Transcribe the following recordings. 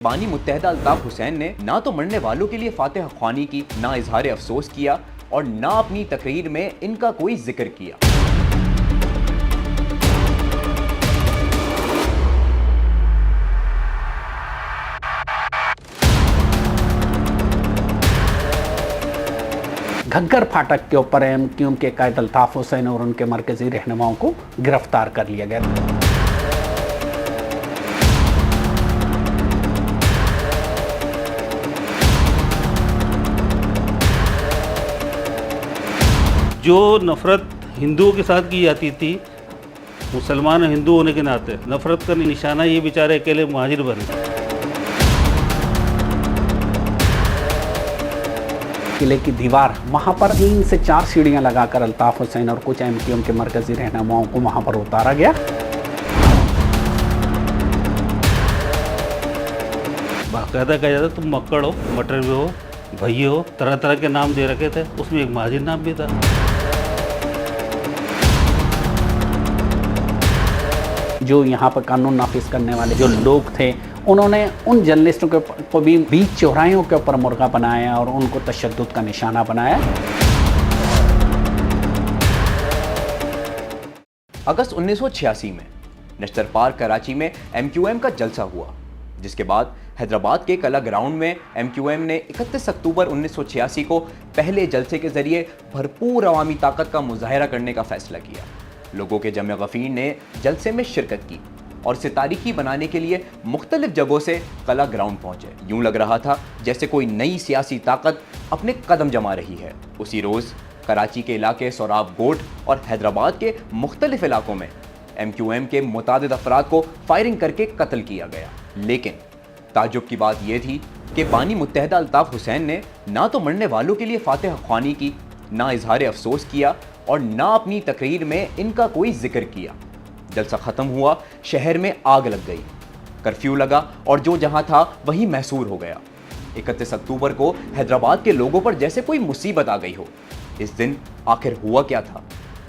बानी मुत्तहदा अल्ताफ हुसैन ने ना तो मरने वालों के लिए फातिहा ख्वानी की, ना इजहार अफसोस किया और ना अपनी तकरीर में इनका कोई जिक्र किया। घग्गर फाटक के ऊपर एमक्यूएम के कायद अल्ताफ हुसैन और उनके मरकजी रहनुमाओं को गिरफ्तार कर लिया गया। जो नफ़रत हिंदुओं के साथ की जाती थी, मुसलमान हिंदू होने के नाते नफ़रत का निशाना ये बेचारे अकेले मुहाजिर बने। किले की दीवार वहाँ पर 3 से 4 सीढ़ियाँ लगाकर अल्ताफ हुसैन और कुछ एमक्यूएम के मरकजी रहनुमाओं को वहाँ पर उतारा गया। बाकायदा कहा जाता तुम मक्कड़ हो, मटर भी हो, भैये हो, तरह तरह के नाम दे रखे थे। उसमें एक महाजिर नाम भी था। जो यहाँ पर कानून नाफिज करने वाले जो लोग थे, उन्होंने उन जर्नलिस्टों को भी बीच चौराहों के ऊपर मुर्गा बनाया और उनको तशद्दुद का निशाना बनाया। अगस्त 1986 में नश्तर पार्क कराची में एमक्यूएम का जलसा हुआ, जिसके बाद हैदराबाद के कला ग्राउंड में एमक्यूएम ने 31 अक्टूबर 1986 को पहले जलसे के जरिए भरपूर अवामी ताकत का मुजाहरा करने का फैसला किया। लोगों के जमे गफीर ने जलसे में शिरकत की और इसे तारीखी बनाने के लिए मुख्तलिफ जगहों से कला ग्राउंड पहुंचे। यूं लग रहा था जैसे कोई नई सियासी ताकत अपने कदम जमा रही है। उसी रोज़ कराची के इलाके सोराब गोट और हैदराबाद के मुख्तलिफ इलाकों में एमक्यूएम के मुतादिद अफराद को फायरिंग करके कत्ल किया गया। लेकिन ताज्जुब की बात यह थी कि बानी मुत्तहदा अल्ताफ हुसैन ने ना तो मरने वालों के लिए फातिहा ख्वानी की, ना इजहार अफसोस किया और ना अपनी तकरीर में इनका कोई जिक्र किया। जलसा ख़त्म हुआ, शहर में आग लग गई, कर्फ्यू लगा और जो जहां था वहीं महसूर हो गया। 31 अक्टूबर को हैदराबाद के लोगों पर जैसे कोई मुसीबत आ गई हो। इस दिन आखिर हुआ क्या था?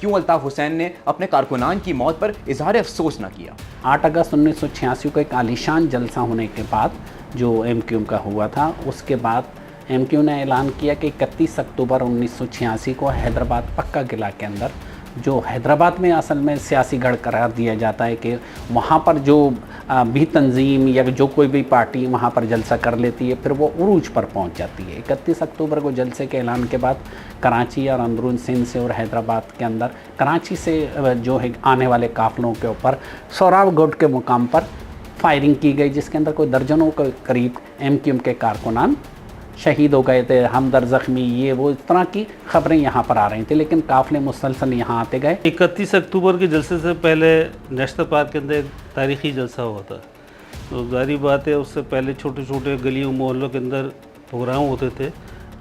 क्यों अल्ताफ हुसैन ने अपने कारकुनान की मौत पर इजहार अफसोस न किया? 8 अगस्त 1986 को एक आलीशान जलसा होने के बाद जो एमक्यूएम का हुआ था, उसके बाद एमक्यूएम ने ऐलान किया कि 31 अक्टूबर 1986 को हैदराबाद पक्का किला के अंदर, जो हैदराबाद में असल में सियासी गढ़ करार दिया जाता है, कि वहाँ पर जो भी तंजीम या जो कोई भी पार्टी वहाँ पर जलसा कर लेती है, फिर वो उरूज पर पहुँच जाती है। 31 अक्टूबर को जलसे के ऐलान के बाद कराची और अंदरून सिंध से और हैदराबाद के अंदर कराची से जो है आने वाले काफ़िलों के ऊपर सोराब गोट के मुकाम पर फायरिंग की गई, जिसके अंदर कोई दर्जनों के करीब एमक्यूएम के कारकुनान शहीद हो गए थे, हमदर्द ज़ख्मी, ये वो इस तरह की खबरें यहाँ पर आ रही थी। लेकिन काफ़िले मुसलसल यहाँ आते गए। 31 अक्टूबर के जलसे से पहले नेशनल पार्क के अंदर एक तारीखी जलसा हुआ था। तो जारी बात है, उससे पहले छोटे छोटे गलियों मोहल्लों के अंदर प्रोग्राम होते थे।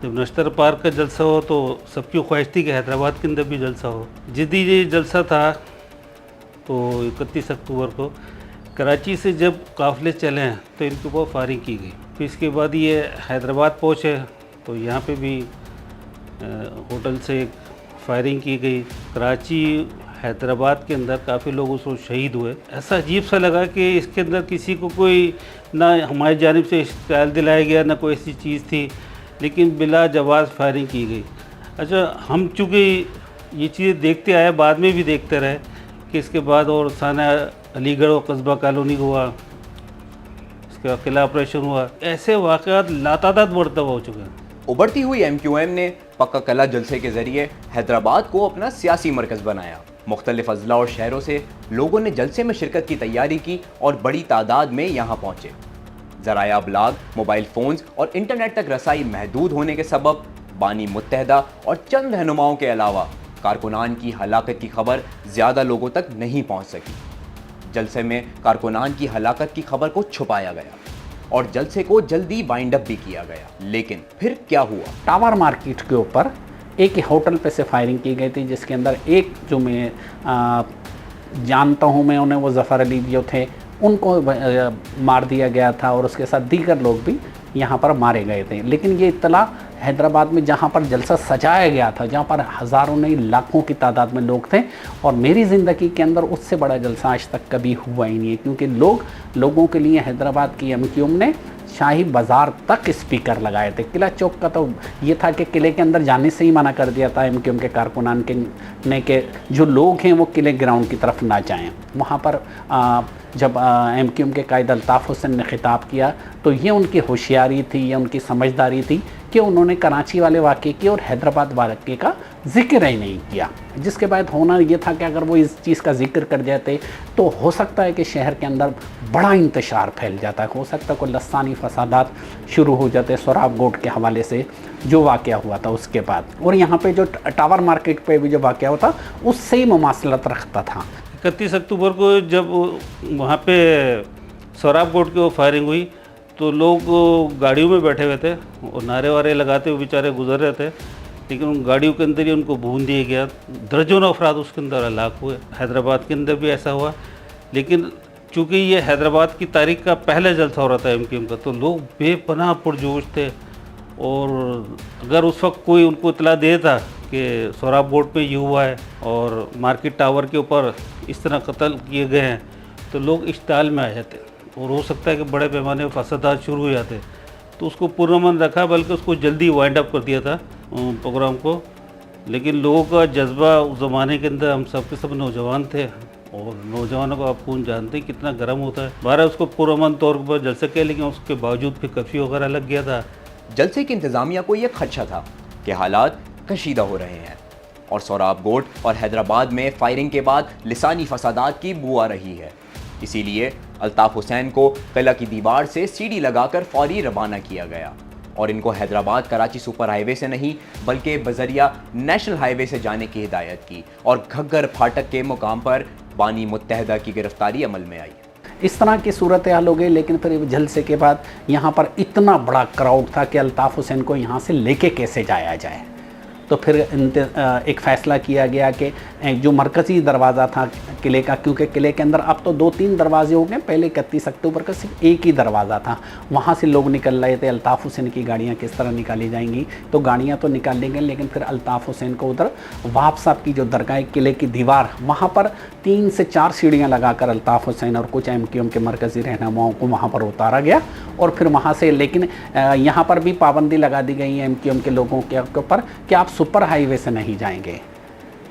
जब नेशनल पार्क का जलसा हो तो सबकी ख्वाहिश थी कि हैदराबाद के अंदर भी जलसा हो। जिद्दी ये जलसा था तो 31 अक्टूबर को कराची से जब काफ़िले चले हैं तो इनके ऊपर फायरिंग की गई। फिर इसके बाद ये हैदराबाद पहुँचे तो यहाँ पे भी होटल से फायरिंग की गई। कराची हैदराबाद के अंदर काफ़ी लोग उसको शहीद हुए। ऐसा अजीब सा लगा कि इसके अंदर किसी को कोई ना हमारी जानिब से इश्तियाल दिलाया गया, ना कोई ऐसी चीज़ थी, लेकिन बिला जवाज़ फायरिंग की गई। अच्छा, हम चूँकि ये चीज़ें देखते आए, बाद में भी देखते रहे कि इसके बाद और साना अलीगढ़ और कस्बा कॉलोनी हुआ, इसके अकेला ऑपरेशन हुआ। ऐसे वाक़यात लातादाद मरतबा हो चुके हैं। उभरती हुई एमक्यूएम ने पक्का कला जलसे के जरिए हैदराबाद को अपना सियासी मरकज़ बनाया। मुख्तलिफ अजला और शहरों से लोगों ने जलसे में शिरकत की तैयारी की और बड़ी तादाद में यहाँ पहुँचे। ज़राया अबलाग, मोबाइल फ़ोन्स और इंटरनेट तक रसाई महदूद होने के सबब बानी मुत्तहदा और चंद रहनुमाओं के अलावा कारकुनान की हलाकत की खबर ज़्यादा लोगों तक नहीं पहुँच सकी। जलसे में कारकुनान की हलाकत की खबर को छुपाया गया और जलसे को जल्दी वाइंड अप भी किया गया। लेकिन फिर क्या हुआ? टावर मार्केट के ऊपर एक होटल पे से फायरिंग की गई थी, जिसके अंदर एक जो मैं जानता हूँ मैं उन्हें, वो ज़फ़र अली जो थे, उनको मार दिया गया था और उसके साथ दीगर लोग भी यहाँ पर मारे गए थे। लेकिन ये इत्तला हैदराबाद में जहाँ पर जलसा सजाया गया था, जहाँ पर हज़ारों नहीं लाखों की तादाद में लोग थे, और मेरी ज़िंदगी के अंदर उससे बड़ा जलसा आज तक कभी हुआ ही नहीं है, क्योंकि लोगों के लिए हैदराबाद की एमक्यूएम ने शाही बाज़ार तक स्पीकर लगाए थे। किला चौक का तो ये था कि किले के अंदर जाने से ही मना कर दिया था एमक्यूएम के कारकुनान ने कि जो लोग हैं वो किले ग्राउंड की तरफ ना जाएं। वहाँ पर जब एमक्यूएम के कायद अल्ताफ़ हुसैन ने खिताब किया तो ये उनकी होशियारी थी, ये उनकी समझदारी थी कि उन्होंने कराची वाले वाक़े की और हैदराबाद वाक़े का ज़िक्र ही नहीं किया। जिसके बाद होना ये था कि अगर वो इस चीज़ का ज़िक्र कर जाते तो हो सकता है कि शहर के अंदर बड़ा इंतशार फैल जाता है, हो सकता है कोई लसानी फसादात शुरू हो जाते सोराब गोट के हवाले से जो वाक़या हुआ था उसके बाद। और यहाँ पे जो टावर मार्केट पे भी जो वाक़या हुआ था उससे ही मुमासलत रखता था। 31 अक्टूबर को जब वहाँ पे सोराब गोट की वो फायरिंग हुई तो लोग गाड़ियों में बैठे हुए थे और नारे वारे लगाते हुए बेचारे गुजर रहे थे, लेकिन उन गाड़ियों के अंदर ही उनको भून दिया गया। दर्जनों अफराद उसके अंदर हलाक हुए। हैदराबाद के अंदर भी ऐसा हुआ, लेकिन चूँकि ये हैदराबाद की तारीख का पहला जलसा हो रहा था एमक्यूएम का, तो लोग बेपनाह पुरजोश थे। और अगर उस वक्त कोई उनको इतला देता कि सोराब गोट में ये हुआ है और मार्केट टावर के ऊपर इस तरह कत्ल किए गए हैं, तो लोग इश्ताल में आ जाते और हो सकता है कि बड़े पैमाने पर फसादात शुरू हो जाते। तो उसको पुरअमन रखा, बल्कि उसको जल्दी वाइंड अप कर दिया था प्रोग्राम को। लेकिन लोगों का जज्बा उस ज़माने के अंदर, हम सब के सब नौजवान थे और नौजवानों को आप कौन जानते हैं कितना गर्म होता है। बारह उसको पुरअमन तौर पर जलसे के, लेकिन उसके बावजूद फिर कर्फ्यू वगैरह लग गया था। जलसे की इंतज़ामिया को यह खदशा था कि हालात कशीदा हो रहे हैं और सोराब गोट और हैदराबाद में फायरिंग के बाद लिसानी फसादात की बू आ रही है। इसीलिए अल्ताफ़ हुसैन को किला की दीवार से सीढ़ी लगाकर फौरी रवाना किया गया और इनको हैदराबाद कराची सुपर हाईवे से नहीं बल्कि बजरिया नेशनल हाईवे से जाने की हिदायत की और घग्गर फाटक के मुकाम पर बानी मुत्तहदा की गिरफ्तारी अमल में आई। इस तरह की सूरत हाल हो गई। लेकिन फिर जलसे के बाद यहाँ पर इतना बड़ा क्राउड था कि अल्ताफ़ हुसैन को यहाँ से लेके कैसे जाया जाए। तो फिर एक फ़ैसला किया गया कि जो मरकज़ी दरवाज़ा था किले का, क्योंकि किले के अंदर अब तो 2-3 दरवाजे हो गए, पहले 31 अक्टूबर का सिर्फ एक ही दरवाज़ा था। वहाँ से लोग निकल रहे थे। अल्ताफ़ हुसैन की गाड़ियाँ किस तरह निकाली जाएंगी, तो गाड़ियाँ तो निकाली गई, लेकिन फिर अल्ताफ़ हुसैन को उधर वाप साहब की जो दरगाह किले की दीवार, वहाँ पर 3 से 4 सीढ़ियाँ लगाकर अल्ताफ़ हुसैन और कुछ एमक्यूएम के मरकज़ी रहनुमाओं को वहाँ पर उतारा गया। और फिर वहाँ से, लेकिन यहाँ पर भी पाबंदी लगा दी गई है एमक्यूएम के लोगों के ऊपर कि आप सुपर हाईवे से नहीं जाएंगे।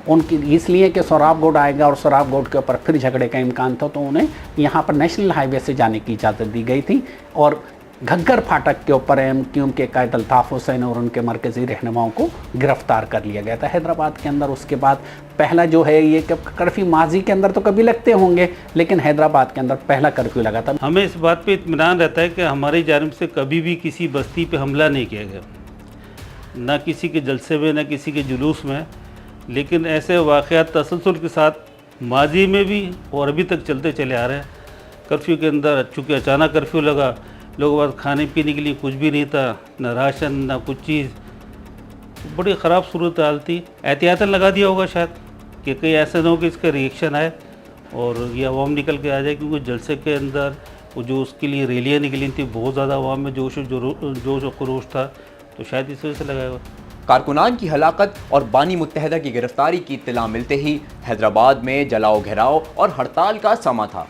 उनकी इसलिए कि सोराब गोट आएगा और सोराब गोट के ऊपर फिर झगड़े का इम्कान था, तो उन्हें यहाँ पर नेशनल हाईवे से जाने की इजाज़त दी गई थी। और घग्गर फाटक के ऊपर एमक्यूएम के कायद अल्ताफ़ हुसैन और उनके मरकज़ी रहनुमाओं को गिरफ़्तार कर लिया गया था हैदराबाद के अंदर। उसके बाद पहला जो है ये कर्फ्यू माजी के अंदर तो कभी लगते होंगे, लेकिन हैदराबाद के अंदर पहला कर्फ्यू लगा था। हमें इस बात पे इत्मीनान रहता है कि हमारी जानिब से कभी भी किसी बस्ती पे हमला नहीं किया गया, ना किसी के जलसे में, ना किसी के जुलूस में। लेकिन ऐसे वाक़यात तसलसल के साथ माजी में भी और अभी तक चलते चले आ रहे हैं। कर्फ्यू के अंदर चूँकि अचानक कर्फ्यू लगा, लोगों के पास खाने पीने के लिए कुछ भी नहीं था, ना राशन ना कुछ चीज़, बड़ी ख़राब सूरत हाल थी। एहतियातन लगा दिया होगा शायद कि कहीं ऐसा ना हो कि इसका रिएक्शन आए और ये अवाम निकल के आ जाए, क्योंकि जलसे के अंदर वो जो उसके लिए रैलियाँ निकली थी, बहुत ज़्यादा अवाम में जोश व खरोश था, तो शायद इस वजह से लगाएगा। कारकुनान की हलाकत और बानी मुत्तहदा की गिरफ्तारी की इत्तला मिलते ही हैदराबाद में जलाओ घेराव और हड़ताल का समा था।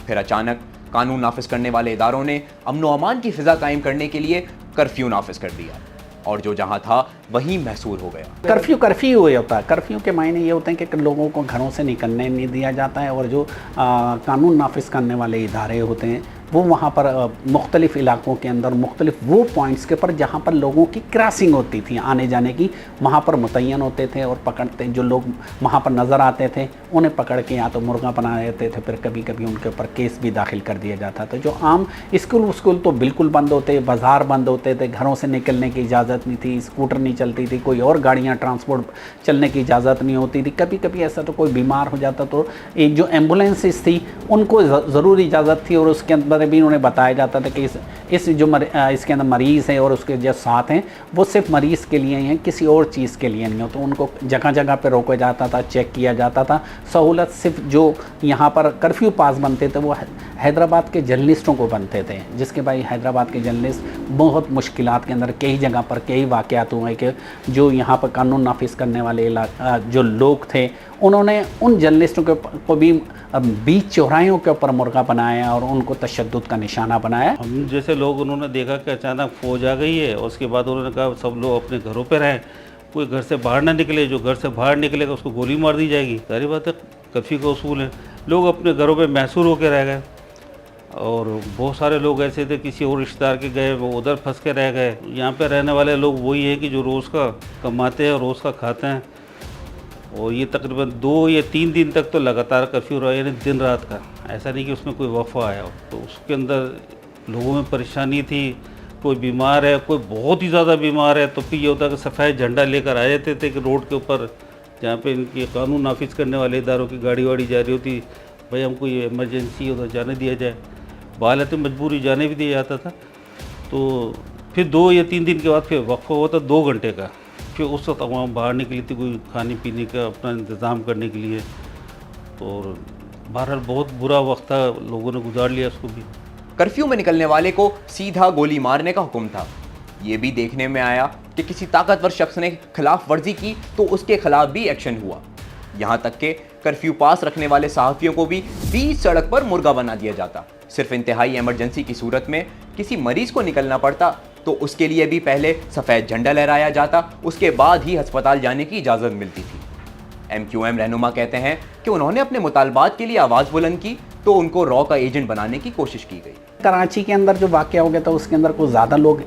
फिर अचानक कानून नाफिज करने वाले इदारों ने अमन व अमान की फ़िज़ा कायम करने के लिए कर्फ्यू नाफिज कर दिया और जो जहाँ था वहीं महसूर हो गया। कर्फ्यू ये होता है। कर्फ्यू के मायने ये होते हैं कि लोगों को घरों से निकलने नहीं दिया जाता है और जो कानून नाफिज करने वाले इदारे होते हैं वो वहाँ पर मुख्तलिफ़ इलाक़ों के अंदर मुख्तलिफ वो पॉइंट्स के पर जहाँ पर लोगों की क्रॉसिंग होती थी आने जाने की, वहाँ पर मुतय्यन होते थे और पकड़ते, जो लोग वहाँ पर नज़र आते थे उन्हें पकड़ के या तो मुर्गा बना देते थे, फिर कभी कभी उनके ऊपर केस भी दाखिल कर दिया जाता था। जो आम स्कूल तो बिल्कुल बंद होते, बाज़ार बंद होते थे, घरों से निकलने की इजाज़त नहीं थी, स्कूटर नहीं चलती थी, कोई और गाड़ियाँ ट्रांसपोर्ट चलने की इजाज़त नहीं होती थी। कभी कभी ऐसा तो कोई बीमार हो जाता तो एक जो एम्बुलेंसेस थी उनको ज़रूर इजाज़त थी और उसके अंदर भी उन्हें बताया जाता था कि इसके अंदर मरीज़ है और उसके जो साथ हैं वो सिर्फ मरीज़ के लिए हैं, किसी और चीज़ के लिए नहीं हो। तो उनको जगह जगह पे रोका जाता था, चेक किया जाता था। सहूलत सिर्फ जो यहाँ पर कर्फ्यू पास बनते थे वो हैदराबाद के जर्नलिस्टों को बनते थे, जिसके भाई हैदराबाद के जर्नलिस्ट बहुत मुश्किलात के अंदर कई जगह पर कई वाक़यात हुए कि जो यहाँ पर कानून नाफिज करने वाले जो लोग थे उन्होंने उन जर्नलिस्टों को भी बीच चौराहों के ऊपर मुर्गा बनाया और उनको तशद्दुद तशद्दुद का निशाना बनाया। हम जैसे लोग उन्होंने देखा कि अचानक फौज आ गई है, और उसके बाद उन्होंने कहा सब लोग अपने घरों पे रहें, कोई घर से बाहर ना निकले, जो घर से बाहर निकलेगा उसको गोली मार दी जाएगी। सारी बात है, कर्फ्यू का उसूल है। लोग अपने घरों पे महसूर होकर रह गए, और बहुत सारे लोग ऐसे थे किसी और रिश्तेदार के गए, वो उधर फंस के रह गए। यहाँ पे रहने वाले लोग वही हैं कि जो रोज़ का कमाते हैं और रोज़ का खाते हैं, और ये तकरीबन 2 या 3 दिन तक तो लगातार कर्फ्यू रहा, यानी दिन रात का। ऐसा नहीं कि उसमें कोई वफ़ा आया हो। तो उसके अंदर लोगों में परेशानी थी, कोई बीमार है, कोई बहुत ही ज़्यादा बीमार है, तो फिर ये होता है कि सफ़ेद झंडा लेकर आ जाते थे कि रोड के ऊपर जहाँ पे इनकी कानून नाफिज करने वाले इदारों की गाड़ी वाड़ी जा रही होती, भाई हमको ये इमरजेंसी हो तो जाने दिया जाए। बालत मजबूरी जाने भी दिया जाता था। तो फिर 2 या 3 दिन के बाद फिर वक्फा हुआ था 2 घंटे का। फिर उस वक्त वहाँ बाहर निकली थी कोई खाने पीने का अपना इंतज़ाम करने के लिए, और बहरहाल बहुत बुरा वक्त था, लोगों ने गुजार लिया उसको भी। कर्फ्यू में निकलने वाले को सीधा गोली मारने का हुक्म था। ये भी देखने में आया कि किसी ताकतवर शख्स ने खिलाफ वर्जी की तो उसके खिलाफ भी एक्शन हुआ। यहाँ तक कि कर्फ्यू पास रखने वाले सहाफ़ियों को भी बीच सड़क पर मुर्गा बना दिया जाता। सिर्फ इंतहाई इमरजेंसी की सूरत में किसी मरीज को निकलना पड़ता तो उसके लिए भी पहले सफ़ेद झंडा लहराया जाता, उसके बाद ही अस्पताल जाने की इजाज़त मिलती थी। MQM रहनुमा कहते हैं कि उन्होंने अपने मुतालबात के लिए आवाज़ बुलंद की तो उनको रॉ का एजेंट बनाने की कोशिश की गई। कराची के अंदर जो वाक़या हो गया था उसके अंदर कुछ ज़्यादा लोग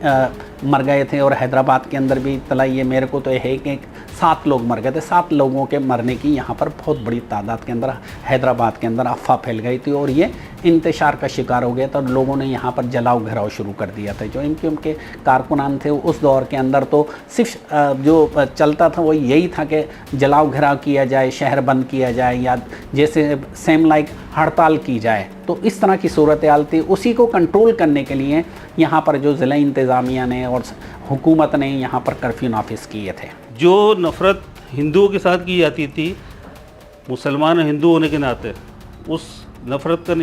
मर गए थे, और हैदराबाद के अंदर भी इत्तला ये मेरे को तो है कि 7 लोग मर गए थे। 7 लोगों के मरने की यहाँ पर बहुत बड़ी तादाद के अंदर हैदराबाद के अंदर अफवाह फैल गई थी, और ये इंतशार का शिकार हो गया था। लोगों ने यहाँ पर जलाओ घिराव शुरू कर दिया था। जो MQM के कारकुनान थे उस दौर के अंदर तो सिर्फ जो चलता था वो यही था कि जलाओ घिराव किया जाए, शहर बंद किया जाए, या जैसे सेम लाइक हड़ताल की जाए। तो इस तरह की सूरत हाल थी। उसी को कंट्रोल करने के लिए यहाँ पर जो ज़िला इंतज़ामिया ने और हुकूमत ने यहाँ पर कर्फ्यू नाफिज किए थे। जो नफ़रत हिंदुओं के साथ की जाती थी, मुसलमान और हिंदू होने के नाते, उस नफ़रत का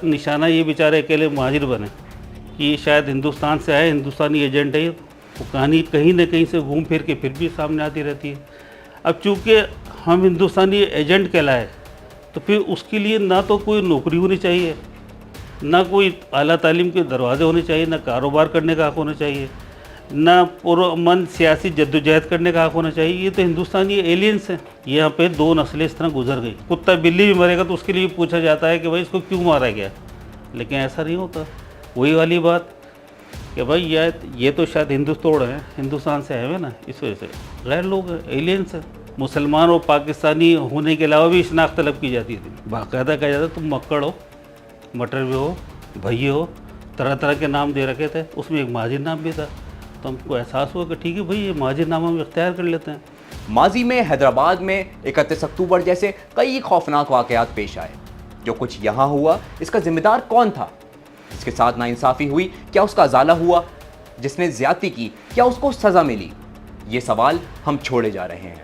निशाना ये बेचारे अकेले महाजिर बने कि ये शायद हिंदुस्तान से आए, हिंदुस्तानी एजेंट है। वो कहानी कहीं ना कहीं से घूम फिर के फिर भी सामने आती रहती है। अब चूँकि हम हिंदुस्तानी एजेंट कहलाए, तो फिर उसके लिए ना तो कोई नौकरी होनी चाहिए, ना कोई आला तालीम के दरवाजे होने चाहिए, ना कारोबार करने का हक़ होना चाहिए, ना पुरअमन सियासी जद्दोजहद करने का हक़ होना चाहिए। ये तो हिंदुस्तानी एलियंस हैं। यहाँ पे 2 नस्लें इस तरह गुजर गई। कुत्ता बिल्ली भी मरेगा तो उसके लिए पूछा जाता है कि भाई इसको क्यों मारा गया, लेकिन ऐसा नहीं होता। वही वाली बात कि भाई ये तो शायद हिंदुस्तान है, हिंदुस्तान से आए हुए ना, इस वजह से गैर लोग हैं, एलियंस हैं। मुसलमान और पाकिस्तानी होने के अलावा भी शनाख्त तलब की जाती थी। बाकायदा कहा जाता तुम मक्कड़ हो, मटर भी हो, भैया हो, तरह तरह के नाम दे रखे थे। उसमें एक महाजिर नाम भी था। तो हमको एहसास हुआ कि ठीक है भाई, ये महाजिर नाम हम इख्तियार कर लेते हैं। माजी में हैदराबाद में 31 अक्टूबर जैसे कई खौफनाक वाक़यात पेश आए। जो कुछ यहाँ हुआ इसका जिम्मेदार कौन था? जिसके साथ नाइंसाफ़ी हुई क्या उसका अजाला हुआ? जिसने ज़्यादती की क्या उसको सज़ा मिली? ये सवाल हम छोड़े जा रहे हैं।